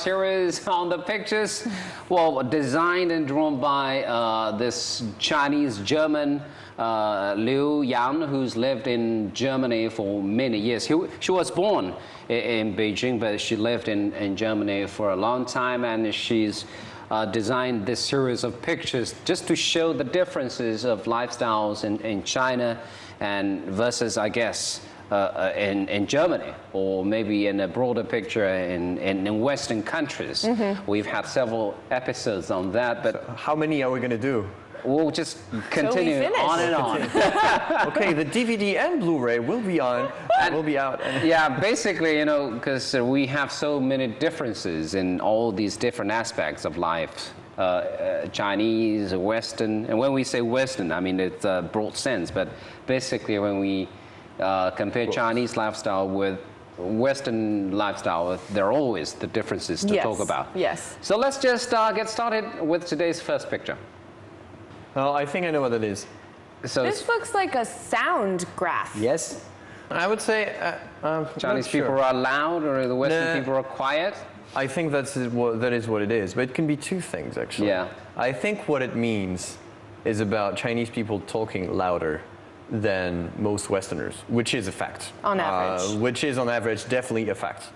Here is on the pictures, well, designed and drawn by this Chinese-German Liu Yan, who's lived in Germany for many years. She was born in Beijing, but she lived in Germany for a long time, and she's designed this series of pictures just to show the differences of lifestyles in China and versus, I guess, in Germany, or maybe in a broader picture in Western countries. Mm-hmm. We've had several episodes on that, but so how many are we going to do? We'll just continue on and on. Okay, the DVD and Blu-ray will be on, will be out. Yeah, basically, you know, because we have so many differences in all these different aspects of life. Chinese, Western, and when we say Western, I mean it's a broad sense, but basically when we compare Chinese lifestyle with Western lifestyle, there are always the differences to talk about. Yes. So let's just get started with today's first picture. Well, I think I know what it is. So this looks like a sound graph. Yes. I would say Chinese people are loud, or the Western people are quiet. I think that is what it is, but it can be two things actually. Yeah. I think what it means is about Chinese people talking louder than most Westerners, which is a fact. On average. Which is on average definitely a fact.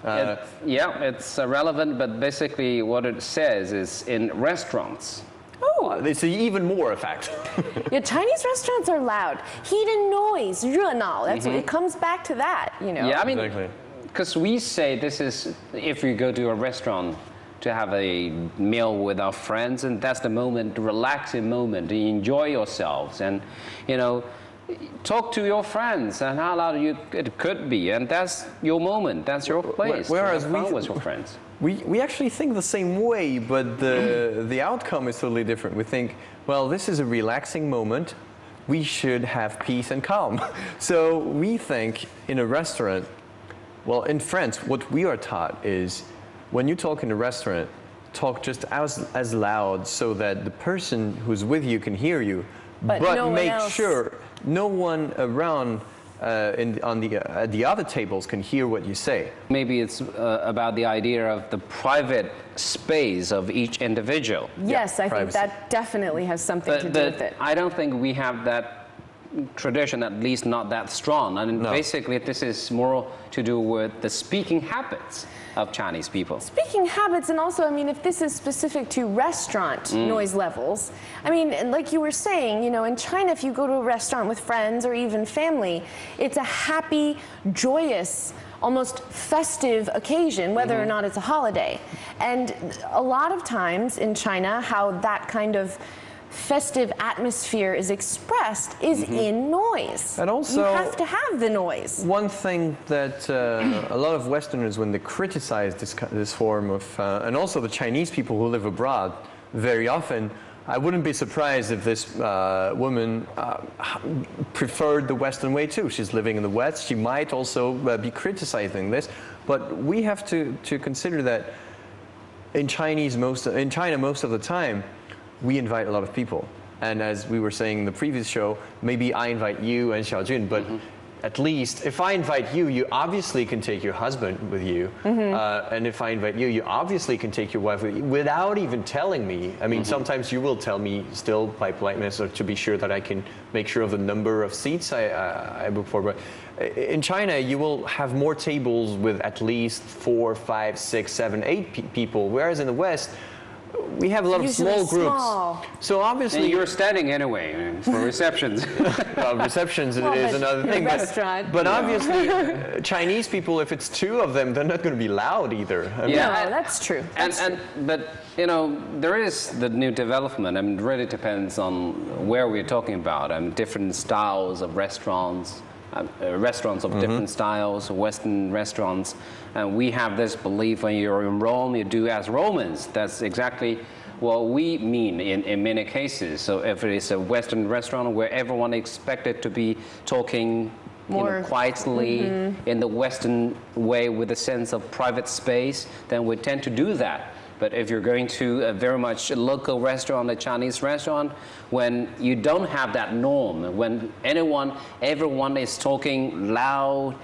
Yeah, it's relevant, but basically what it says is in restaurants. Oh, it's even more a fact. Yeah, Chinese restaurants are loud. Heat and noise, 热闹. That's what, it comes back to that, you know. Yeah, I mean, exactly. Because we say this is if you go to a restaurant to have a meal with our friends, and that's the moment, the relaxing moment, to enjoy yourselves, and you know, talk to your friends and how loud it could be, and that's your moment, that's your place. Whereas with your friends. We actually think the same way, but the outcome is totally different. We think, well, this is a relaxing moment. We should have peace and calm. So we think in a restaurant, well, in France, what we are taught is when you talk in a restaurant, talk just as loud so that the person who's with you can hear you, but no make sure no one around at the other tables can hear what you say. Maybe it's about the idea of the private space of each individual. Yes, I think that definitely has something to do with it. I don't think we have that tradition, at least not that strong. And basically this is more to do with the speaking habits of Chinese people. Speaking habits, and also, I mean, if this is specific to restaurant noise levels, I mean, like you were saying, you know, in China, if you go to a restaurant with friends or even family, it's a happy, joyous, almost festive occasion, whether or not it's a holiday. And a lot of times in China, how that kind of festive atmosphere is expressed is in noise. And also, you have to have the noise. One thing that a lot of Westerners, when they criticize this form of, and also the Chinese people who live abroad, very often, I wouldn't be surprised if this woman preferred the Western way too. She's living in the West. She might also be criticizing this, but we have to consider that in China most of the time, we invite a lot of people. And as we were saying in the previous show, maybe I invite you and Xiaojun, but at least if I invite you, you obviously can take your husband with you. And if I invite you, you obviously can take your wife with you without even telling me. I mean, sometimes you will tell me still by politeness or to be sure that I can make sure of the number of seats I book for. But in China, you will have more tables with at least 4, 5, 6, 7, 8 people, whereas in the West, we have a lot of small groups. So obviously, and you're standing anyway for receptions. Well, receptions is another thing. But obviously, Chinese people, if it's 2 of them, they're not going to be loud either. No, that's true. But you know, there is the new development. I mean, it really depends on where we're talking about. I mean, different styles of restaurants. Restaurants of different styles, Western restaurants, and we have this belief when you're in Rome, you do as Romans. That's exactly what we mean in many cases. So if it is a Western restaurant where everyone expected to be talking more quietly in the Western way with a sense of private space, then we tend to do that. But if you're going to a very much local restaurant, a Chinese restaurant, when you don't have that norm, when everyone is talking loud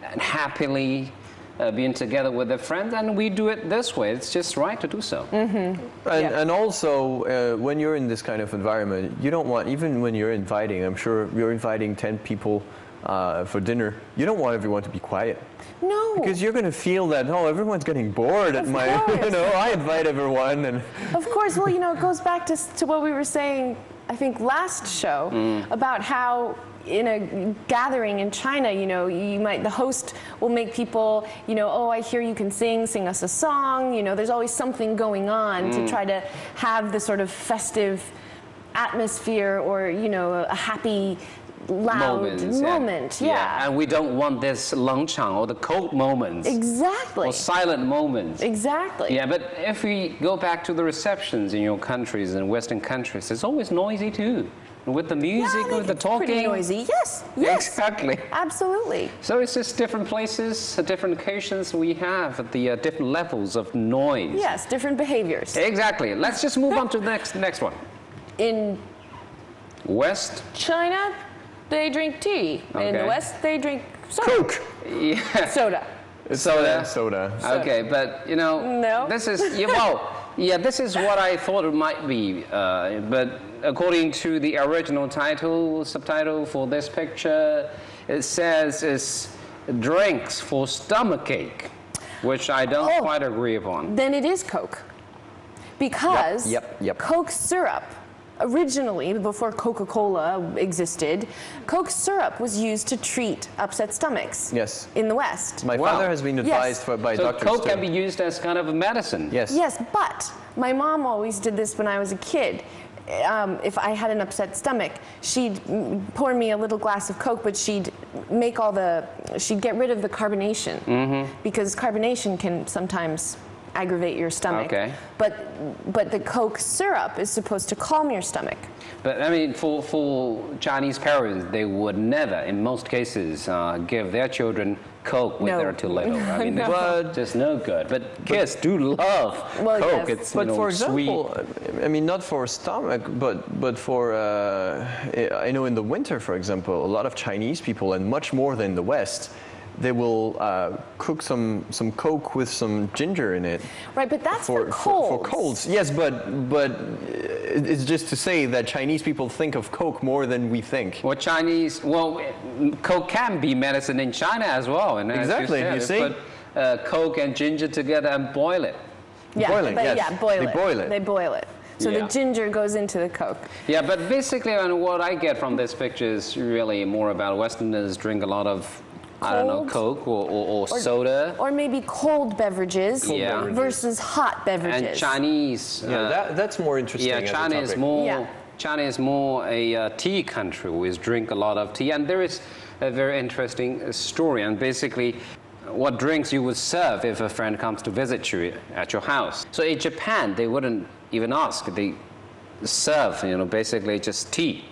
and happily, being together with their friends, and we do it this way. It's just right to do so. And also, when you're in this kind of environment, you don't want, even when you're inviting, I'm sure you're inviting 10 people for dinner, you don't want everyone to be quiet. No. Because you're going to feel that, oh, everyone's getting bored at my, I invite everyone. And of course, well, it goes back to what we were saying, I think, last show about how in a gathering in China, the host will make people, oh, I hear you can sing us a song. There's always something going on to try to have the sort of festive atmosphere or, a happy, loud moment. Yeah. And we don't want this 冷场 or the cold moments. Exactly. Or silent moments. Exactly. Yeah, but if we go back to the receptions in your countries and Western countries, it's always noisy too. With the music, with the talking. Pretty noisy. Yes. Exactly. Absolutely. So it's just different places, different occasions we have the different levels of noise. Yes, different behaviors. Exactly. Let's just move on to the next one. In West China, they drink tea. Okay. In the West, they drink soda. Coke. Yeah. Soda. Soda. Okay, but No. this is this is what I thought it might be, but according to the original subtitle for this picture, it says it's drinks for stomachache, which I don't quite agree upon. Then it is Coke, because Yep. Coke syrup. Originally, before Coca-Cola existed, Coke syrup was used to treat upset stomachs. Yes. In the West. My father has been advised by So doctors Coke too. can be used as kind of a medicine. Yes. Yes, but my mom always did this when I was a kid. If I had an upset stomach, she'd pour me a little glass of Coke, but she'd get rid of the carbonation, because carbonation can sometimes aggravate your stomach. Okay. But the Coke syrup is supposed to calm your stomach. But I mean, for Chinese parents, they would never, in most cases, give their children Coke when they're too little. I mean, it's just no good. But kids do love Coke. Yes. It's But for example, sweet. I mean, not for stomach, but for I know in the winter, for example, a lot of Chinese people, and much more than the West, they will cook some Coke with some ginger in it. Right, but that's for colds. For colds, yes, but it's just to say that Chinese people think of Coke more than we think. Well, Coke can be medicine in China as well. And Exactly, as you see? Put Coke and ginger together and boil it. Yeah, Boiling, yes. yeah, boil They it. boil it. They boil it. So Yeah. the ginger goes into the Coke. Yeah, but basically, what I get from this picture is really more about Westerners drink a lot of, I don't know, Coke or soda. Or maybe cold beverages versus hot beverages. And Chinese. That's more interesting. Yeah, as a China is topic. more. China is more a tea country. We drink a lot of tea, and there is a very interesting story. And basically, what drinks you would serve if a friend comes to visit you at your house. So in Japan, they wouldn't even ask. They serve, basically just tea.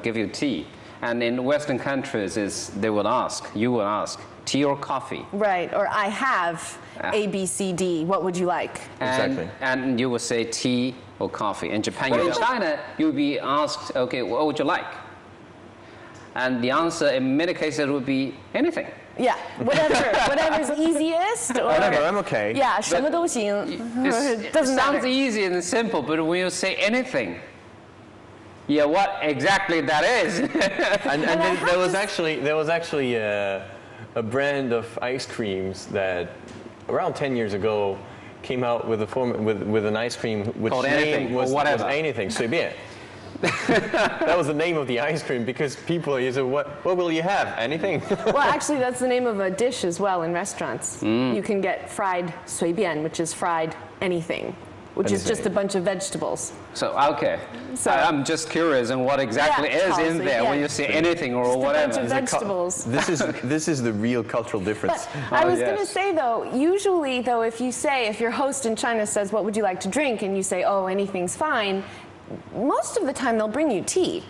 Give you tea. And in Western countries, you would ask, tea or coffee? Right, or I have A, B, C, D. What would you like? Exactly. And you would say tea or coffee. In Japan, in China, you would be asked, okay, what would you like? And the answer in many cases would be anything. Yeah, whatever's easiest. Or, Whatever, I'm okay. Yeah, 什么都行. It Doesn't sounds matter. easy and simple, but when you say anything, what exactly that is? And there was actually a brand of ice creams that around 10 years ago came out with with an ice cream which Called anything, was or whatever. anything, 随便. That was the name of the ice cream because people you said, what will you have? Anything? Well, actually, that's the name of a dish as well in restaurants. You can get fried 随便, which is fried anything, which is just a bunch of vegetables. So, okay. So- I'm just curious on what exactly is in there when you say anything or Just whatever. a bunch of vegetables. This is the real cultural difference. But I was yes. going to say, though, usually, though, if your host in China says, what would you like to drink? And you say, oh, anything's fine. Most of the time, they'll bring you tea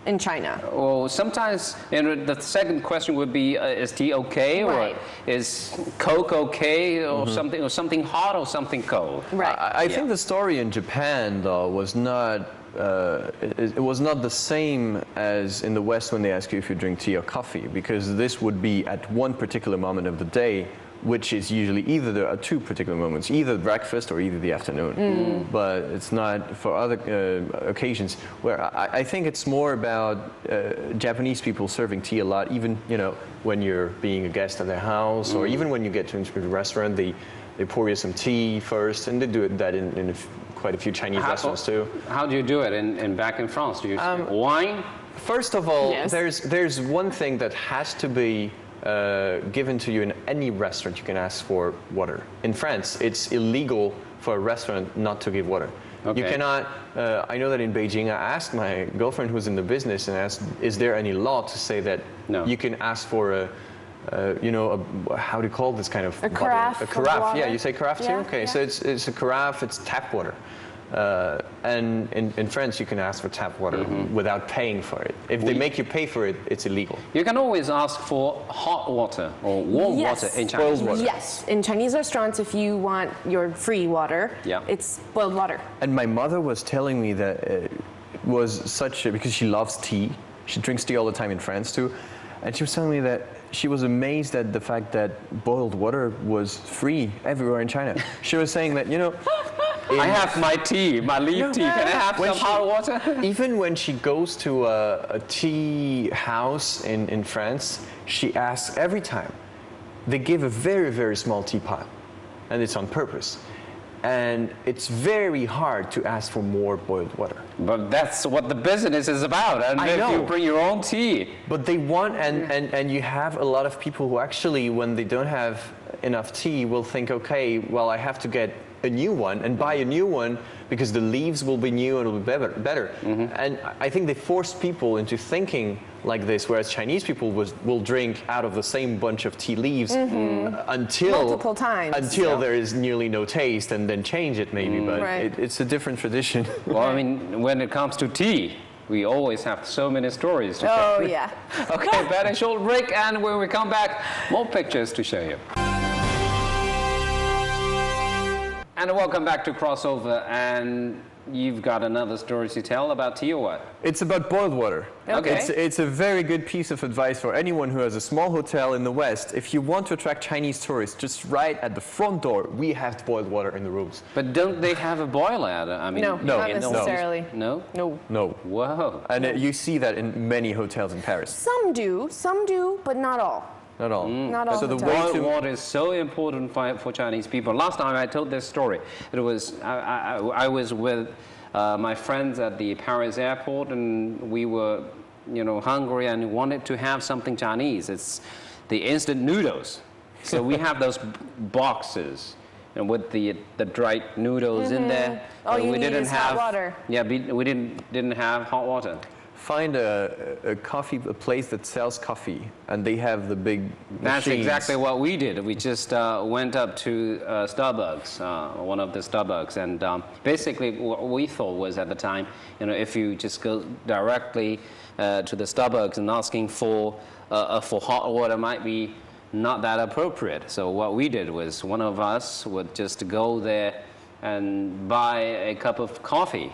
in China. Well, sometimes the second question would be, is tea okay? Right. Or is Coke okay? Or something hot or something cold? Right. I think the story in Japan, though, was not. It was not the same as in the West when they ask you if you drink tea or coffee, because this would be at one particular moment of the day which is usually either there are two particular moments, either breakfast or either the afternoon. But it's not for other occasions where I think it's more about Japanese people serving tea a lot, even when you're being a guest at their house, or even when you get to a restaurant, they pour you some tea first, and they do that in quite a few Chinese restaurants too. How do you do it back in France? Do you use wine? First of all, Yes. there's one thing that has to be given to you in any restaurant. You can ask for water. In France, it's illegal for a restaurant not to give water. Okay. You cannot. I know that in Beijing, I asked my girlfriend who's in the business and asked, "Is there any law to say that you can ask for how do you call this kind of A carafe? A carafe. Water? Yeah, you say carafe too. Yeah, Okay, yeah. so it's a carafe. It's tap water. And in France, you can ask for tap water without paying for it. If they make you pay for it, it's illegal. You can always ask for hot water or warm Yes. water in Chinese. Boiled water. Yes, in Chinese restaurants, if you want your free water, it's boiled water. And my mother was telling me that it was because she loves tea. She drinks tea all the time in France too. And she was telling me that she was amazed at the fact that boiled water was free everywhere in China. She was saying that, I have my tea, my leaf tea. Can I have some hot water? even when she goes to a tea house in France, she asks every time. They give a very, very small teapot, and it's on purpose. And it's very hard to ask for more boiled water. But that's what the business is about. And I if know. you bring your own tea. But they want, and you have a lot of people who actually, when they don't have enough tea, will think, okay, well, I have to get a new one and buy a new one because the leaves will be new and it will be better. And I think they force people into thinking like this, whereas Chinese people will drink out of the same bunch of tea leaves until Multiple times. until there is nearly no taste, and then change it maybe. But Right. it's a different tradition. Well, I mean, when it comes to tea, we always have so many stories to Oh, share. yeah. Okay, better short break, and when we come back, more pictures to show you. And welcome back to Crossover, and you've got another story to tell about tea or what? It's about boiled water. Okay. It's a very good piece of advice for anyone who has a small hotel in the West. If you want to attract Chinese tourists, just right at the front door, we have boiled water in the rooms. But don't they have a boiler? I mean, No, No, not no. necessarily. No? No. No. Whoa. And you see that in many hotels in Paris. Some do, but not all. Not all. Not all So the hotels. way Boiled to water is so important for Chinese people. Last time I told this story, it was I was with my friends at the Paris airport, and we were, hungry and wanted to have something Chinese. It's the instant noodles. So we have those boxes, with the dried noodles in there. All but you we need didn't is have hot water. Yeah, we didn't have hot water. find a place that sells coffee, and they have the big That's machines. exactly what we did. We just went up to Starbucks, one of the Starbucks, and basically what we thought was at the time, if you just go directly to the Starbucks and asking for hot water might be not that appropriate. So what we did was one of us would just go there and buy a cup of coffee,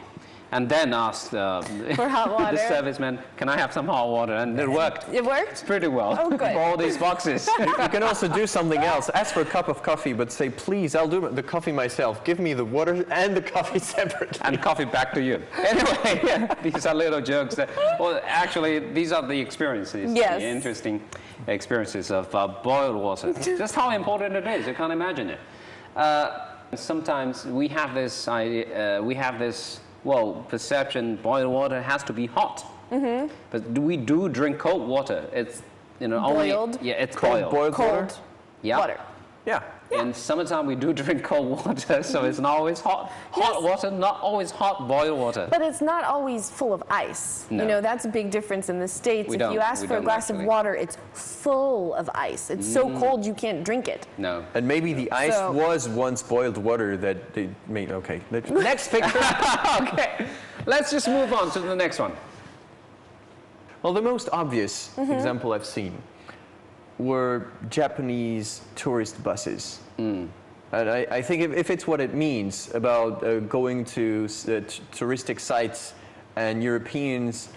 and then asked For hot water? the serviceman, can I have some hot water? And it worked. It worked? Pretty well. Oh, good. For all these boxes. You can also do something else. Ask for a cup of coffee, but say, please, I'll do the coffee myself. Give me the water and the coffee separately. And coffee back to you. Anyway, these are little jokes. Well, actually, these are the experiences. Yes. The interesting experiences of boiled water. Just how important it is. You can't imagine it. Sometimes we have this idea, perception boiled water has to be hot. Mm-hmm. But we do drink cold water. It's, Boiled? Yeah, it's Cold boiled water? Cold Yeah. water. Yeah. In summertime, we do drink cold water, so it's not always hot. Hot water, not always hot boiled water. But it's not always full of ice. No. That's a big difference in the States. We If don't- you ask we for a don't glass actually. of water, it's full of ice. It's so cold you can't drink it. No. And maybe the ice So- was once boiled water that they made. Okay. Next picture. Okay, let's just move on to the next one. Well, the most obvious example I've seen were Japanese tourist buses. And I think if it's what it means about going to touristic sites, and Europeans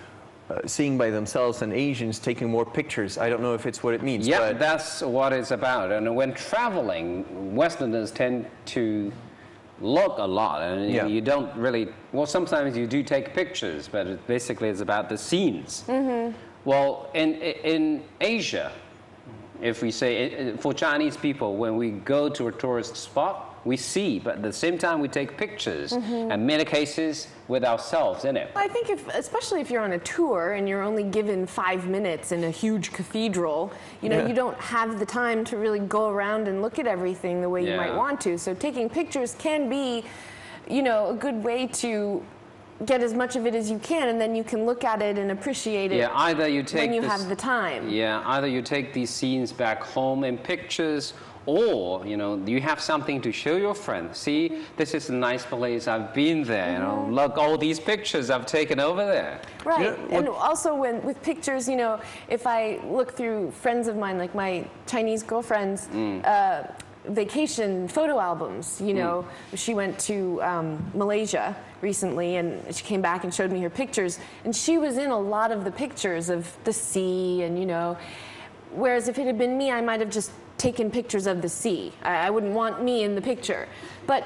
seeing by themselves and Asians taking more pictures. I don't know if it's what it means. Yeah, but that's what it's about. And when traveling, Westerners tend to look a lot, and Yeah. you don't really, well, sometimes you do take pictures, but basically it's about the scenes. Well, in Asia, if we say, for Chinese people, when we go to a tourist spot, we see, but at the same time we take pictures, and many cases with ourselves in it. I think especially if you're on a tour and you're only given 5 minutes in a huge cathedral, you know, Yeah. you don't have the time to really go around and look at everything the way you might Yeah. want to. So taking pictures can be, you know, a good way to get as much of it as you can, and then you can look at it and appreciate it Yeah, either you take when you this- have the time. Yeah, either you take these scenes back home in pictures, or you know, you have something to show your friends. See, this is a nice place. I've been there. You know, look, all these pictures I've taken over there. Right, Yeah, and also with pictures, you know, if I look through friends of mine, like my Chinese girlfriend's vacation photo albums, you know, she went to Malaysia recently, and she came back and showed me her pictures, and she was in a lot of the pictures of the sea, and you know, whereas if it had been me, I might have just taken pictures of the sea. I wouldn't want me in the picture. But,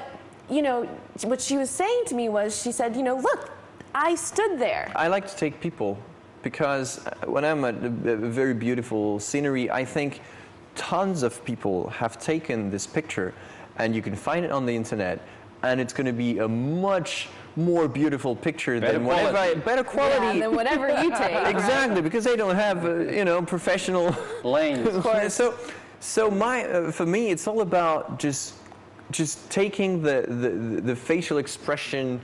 you know, what she was saying to me was, she said, you know, look, I stood there. I like to take people because when I'm at a very beautiful scenery, I think tons of people have taken this picture, and you can find it on the internet, and it's going to be a much more beautiful picture than better quality. Yeah, than whatever you take. Right? Exactly, because they don't have you know, professional Lanes. Of course. So for me, it's all about just taking the facial expression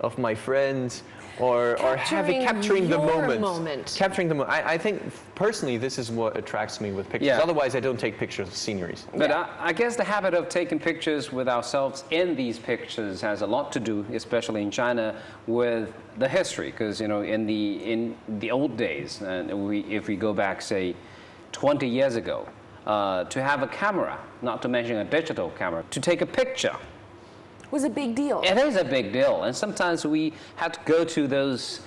of my friends, or capturing the your moment. Capturing the moment. I think personally this is what attracts me with pictures. Yeah. Otherwise, I don't take pictures of sceneries. But I guess the habit of taking pictures with ourselves in these pictures has a lot to do, especially in China, with the history. Because you know, in the old days, and if we go back, say, 20 years ago, to have a camera, not to mention a digital camera, to take a picture was a big deal. It is a big deal, and sometimes we had to go to those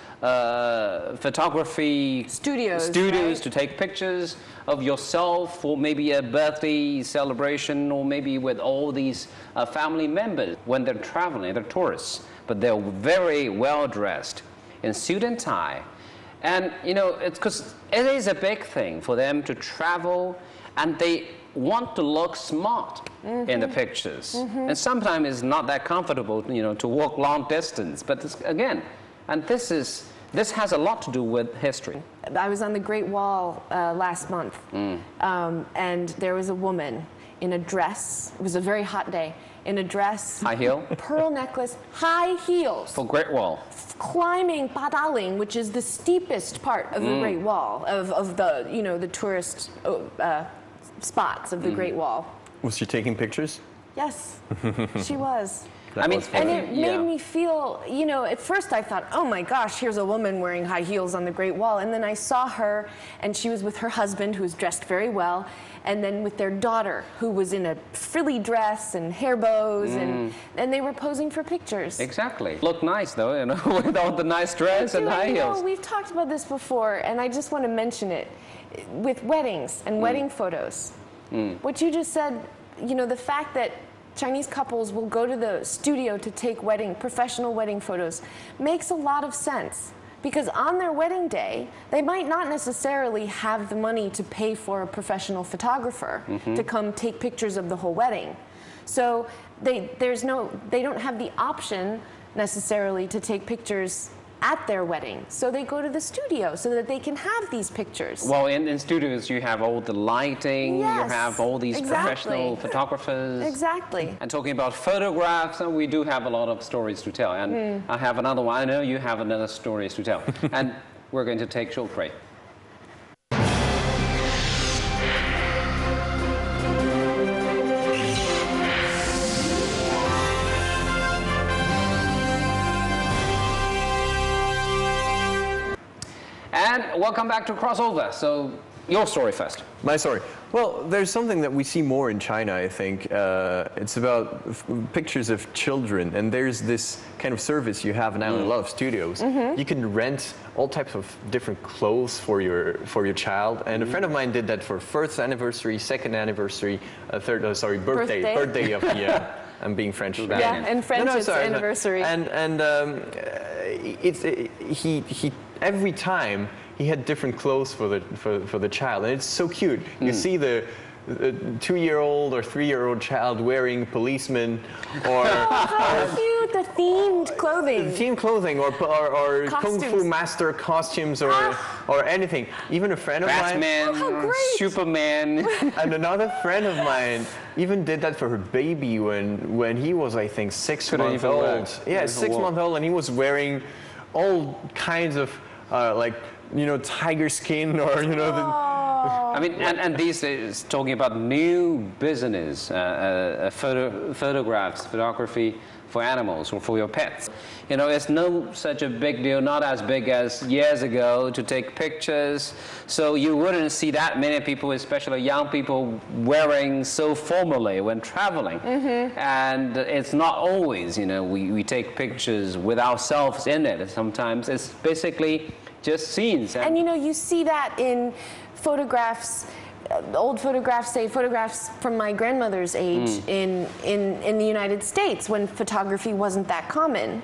photography Studios, right? to take pictures of yourself for maybe a birthday celebration, or maybe with all these family members when they're traveling, they're tourists, but they're very well dressed in suit and tie. And you know, it's because it is a big thing for them to travel, and they want to look smart in the pictures. And sometimes it's not that comfortable, you know, to walk long distance. But again, and this has a lot to do with history. I was on the Great Wall last month, and there was a woman in a dress. It was a very hot day. In a dress, High heel? pearl necklace, high heels, For Great Wall. climbing Badaling, which is the steepest part of the Great Wall, of the, you know, the tourist spots of the Great Wall. Was she taking pictures? Yes, she was. I mean, And it yeah. made me feel, you know, at first I thought, oh my gosh, here's a woman wearing high heels on the Great Wall. And then I saw her, and she was with her husband, who was dressed very well, and then with their daughter, who was in a frilly dress and hair bows, and they were posing for pictures. Exactly. Look nice though, you know, with all the nice dress and You high know, heels. we've talked about this before, and I just want to mention it. With weddings and wedding photos, what you just said, you know, the fact that Chinese couples will go to the studio to take professional wedding photos makes a lot of sense. Because on their wedding day, they might not necessarily have the money to pay for a professional photographer to come take pictures of the whole wedding. So they don't have the option necessarily to take pictures at their wedding. So they go to the studio so that they can have these pictures. Well, in studios, you have all the lighting, you Yes, have all these professional exactly. photographers. Exactly. And talking about photographs, we do have a lot of stories to tell. And I have another one. I know you have another stories to tell. And we're going to take a short break. And welcome back to Crossover. So Your story first. My story. Well, there's something that we see more in China, I think. It's about pictures of children, and there's this kind of service you have now in a lot of studios. You can rent all types of different clothes for your child, and a friend of mine did that for first anniversary, second anniversary, birthday of the. I'm being French. Yeah, and French it's anniversary. And he every time. He had different clothes for the child, and it's so cute. You see the 2-year-old or 3-year-old child wearing policeman, or how cute, the themed clothing. Themed clothing, or Kung Fu Master costumes, or anything. Even a friend of mine, Superman, and another friend of mine even did that for her baby when he was, I think, 6 months old. Yeah, 6 months old, and he was wearing all kinds of tiger skin, or I mean, and these days, talking about new business, photography for animals or for your pets. It's no such a big deal, not as big as years ago, to take pictures. So you wouldn't see that many people, especially young people, wearing so formally when traveling. And it's not always, we take pictures with ourselves in it. Sometimes it's basically just scenes. And you see that in photographs, old photographs, say photographs from my grandmother's age in the United States, when photography wasn't that common,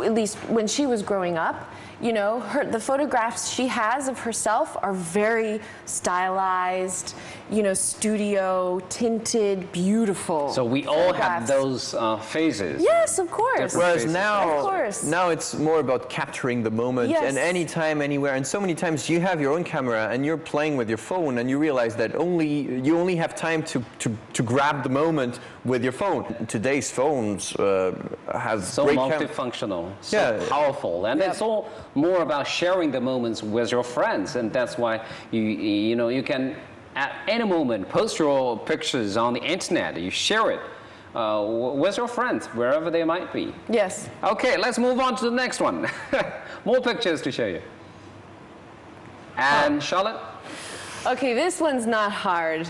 at least when she was growing up. The photographs she has of herself are very stylized, studio, tinted, beautiful. So we all have those phases. Yes, of course. Whereas now it's more about capturing the moment, and anytime, anywhere. And so many times you have your own camera and you're playing with your phone, and you realize that you only have time to grab the moment with your phone. Today's phones have so great multifunctional, so powerful, and it's all more about sharing the moments with your friends, and that's why you can at any moment post your pictures on the internet. You share it with your friends wherever they might be. Yes. Okay, let's move on to the next one. More pictures to show you. And Charlotte? Okay, this one's not hard.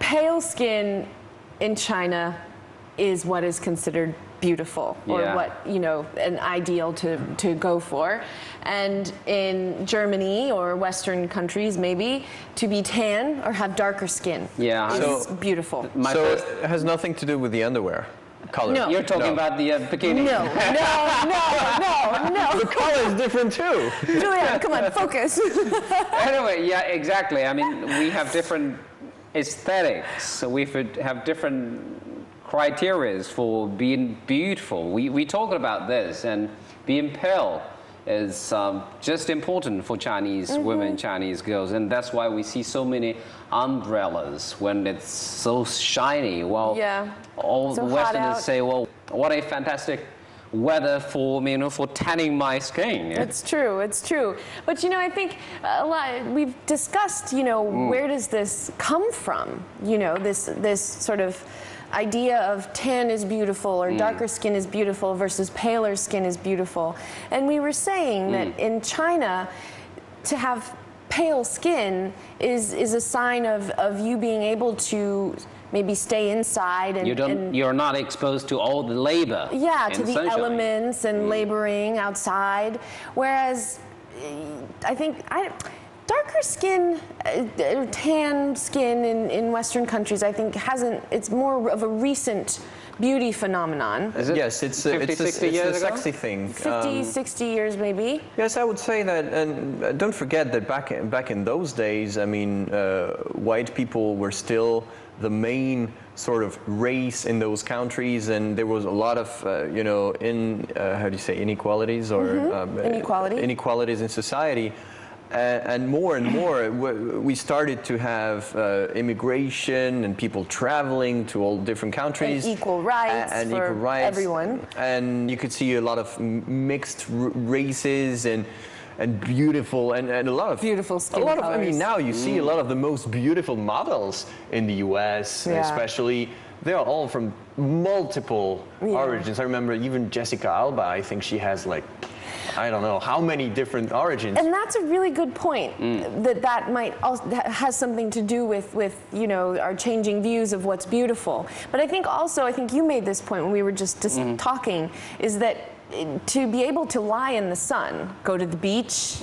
Pale skin in China is what is considered beautiful, or what an ideal to go for. And in Germany or Western countries, maybe, to be tan or have darker skin is beautiful. So it has nothing to do with the underwear color. No. You're talking about the bikini. No. The color is different too. Julian, come on, focus. Anyway, yeah, exactly. I mean, we have different aesthetics, so we have different criteria for being beautiful. We talked about this, and being pale is just important for Chinese women, Chinese girls, and that's why we see so many umbrellas when it's so shiny. Well, all the Westerners say, well, what a fantastic weather for tanning my skin. It's true. But I think we've discussed, where does this come from? This sort of idea of tan is beautiful, or darker skin is beautiful versus paler skin is beautiful. And we were saying that in China, to have pale skin is a sign of you being able to maybe stay inside, and you're not exposed to all the labor. Yeah, to the sunshine. elements and laboring outside. Whereas I think darker skin, tan skin in Western countries, I think it's more of a recent beauty phenomenon. Is it? Yes, it's 50, a 60 years ago? sexy thing. 50, 60 years maybe. Yes, I would say that, and don't forget that back in those days, I mean, white people were still the main sort of race in those countries, and there was a lot of, inequalities or inequalities in society. And more we started to have immigration and people traveling to all different countries. And equal rights for everyone. And you could see a lot of mixed races and beautiful and a lot of beautiful skin colors. I mean, now you see a lot of the most beautiful models in the U.S. Especially. They are all from multiple origins. I remember even Jessica Alba. I think she has like I don't know how many different origins. And that's a really good point. That might also has something to do with you know, our changing views of what's beautiful. But I think also, I think you made this point when we were just talking, is that to be able to lie in the sun, go to the beach,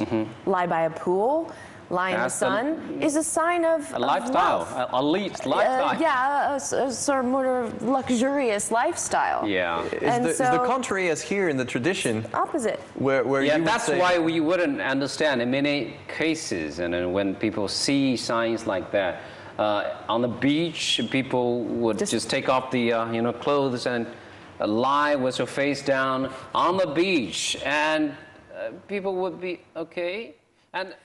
lie by a pool, lie in the sun, is a sign of a lifestyle, wealth. a elite lifestyle. Yeah, a sort of more luxurious lifestyle. Yeah. Is the contrary as here in the tradition? Opposite. Where Yeah, you would that's say, why we wouldn't understand in many cases. And then when people see signs like that on the beach, people would just take off the you know, clothes and lie with your face down on the beach, and people would be okay. And